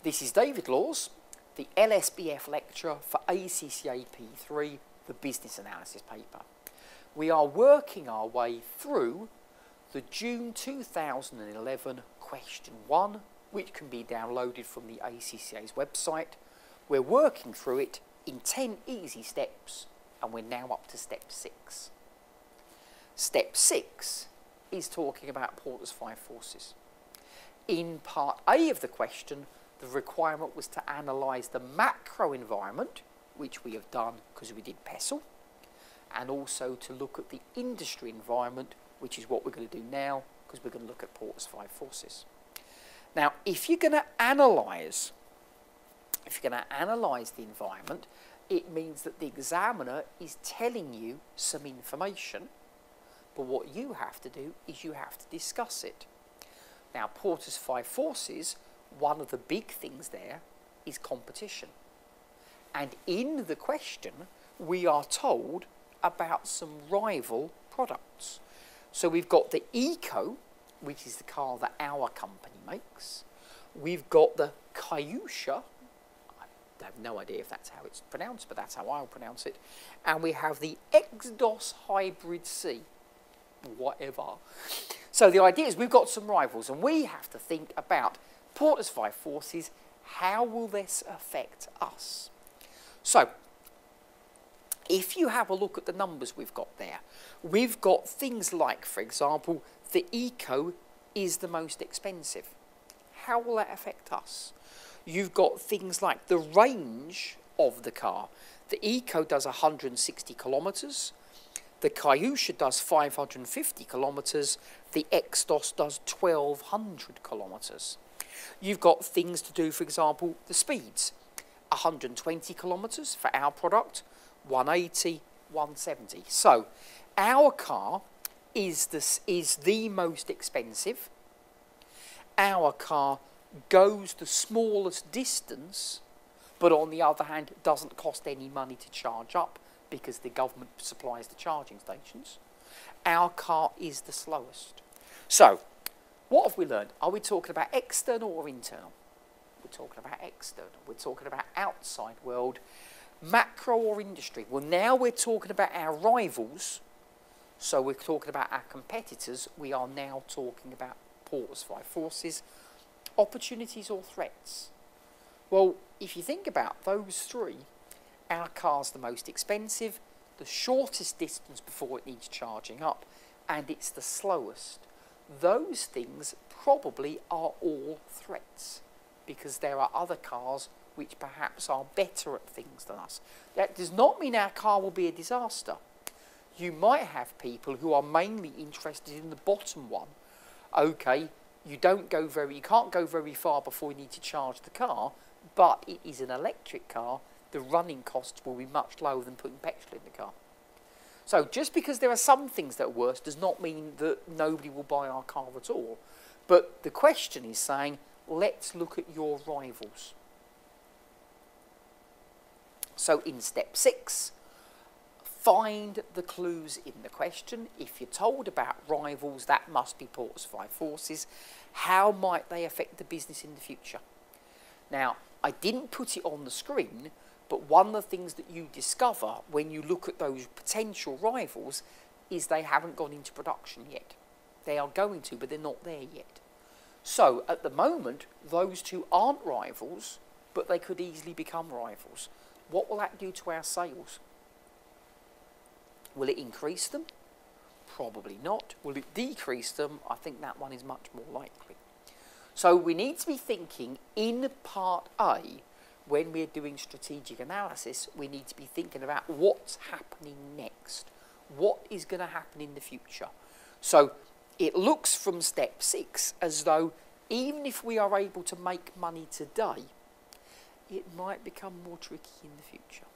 This is David Laws, the Lsbf lecturer for ACCA P3, the business analysis paper. We are working our way through the June 2011 question 1, which can be downloaded from the ACCA's website. We're working through it in 10 easy steps, and we're now up to step 6. Step 6 is talking about Porter's 5 forces. In part A of the question, the requirement was to analyse the macro environment, which we have done because we did PESTLE, and also to look at the industry environment, which is what we're going to do now because we're going to look at Porter's 5 forces. Now, if you're going to analyse the environment, it means that the examiner is telling you some information, but what you have to do is you have to discuss it. Now, Porter's 5 forces, one of the big things there is competition. And in the question, we are told about some rival products. So we've got the Eco, which is the car that our company makes. We've got the Kyusha. I have no idea if that's how it's pronounced, but that's how I'll pronounce it. And we have the Exdos Hybrid C. Whatever. So the idea is we've got some rivals, and we have to think about Porter's 5 forces. How will this affect us? So, if you have a look at the numbers we've got there, we've got things like, for example, the Eco is the most expensive. How will that affect us? You've got things like the range of the car. The Eco does 160 kilometres. The Kyusha does 550 kilometres. The Exdos does 1200 kilometres. You've got things to do, for example, the speeds. 120 kilometres for our product, 180, 170. So our car is the most expensive. Our car goes the smallest distance, but on the other hand, it doesn't cost any money to charge up because the government supplies the charging stations. Our car is the slowest. So, what have we learned? Are we talking about external or internal? We're talking about external. We're talking about outside world. Macro or industry? Well, now we're talking about our rivals. So we're talking about our competitors. We are now talking about Porter's 5 forces. Opportunities or threats? Well, if you think about those three, our car's the most expensive, the shortest distance before it needs charging up, and it's the slowest. Those things probably are all threats because there are other cars which perhaps are better at things than us. That does not mean our car will be a disaster. You might have people who are mainly interested in the bottom one. Okay, you can't go very far before you need to charge the car, but it is an electric car. The running costs will be much lower than putting petrol in the car. So just because there are some things that are worse does not mean that nobody will buy our car at all. But the question is saying, let's look at your rivals. So in step 6, find the clues in the question. If you're told about rivals, that must be Porter's 5 forces. How might they affect the business in the future? Now, I didn't put it on the screen, but one of the things that you discover when you look at those potential rivals is they haven't gone into production yet. They are going to, but they're not there yet. So, at the moment, those two aren't rivals, but they could easily become rivals. What will that do to our sales? Will it increase them? Probably not. Will it decrease them? I think that one is much more likely. So, we need to be thinking in part A, when we're doing strategic analysis, we need to be thinking about what's happening next. What is going to happen in the future? So it looks from step 6 as though even if we are able to make money today, it might become more tricky in the future.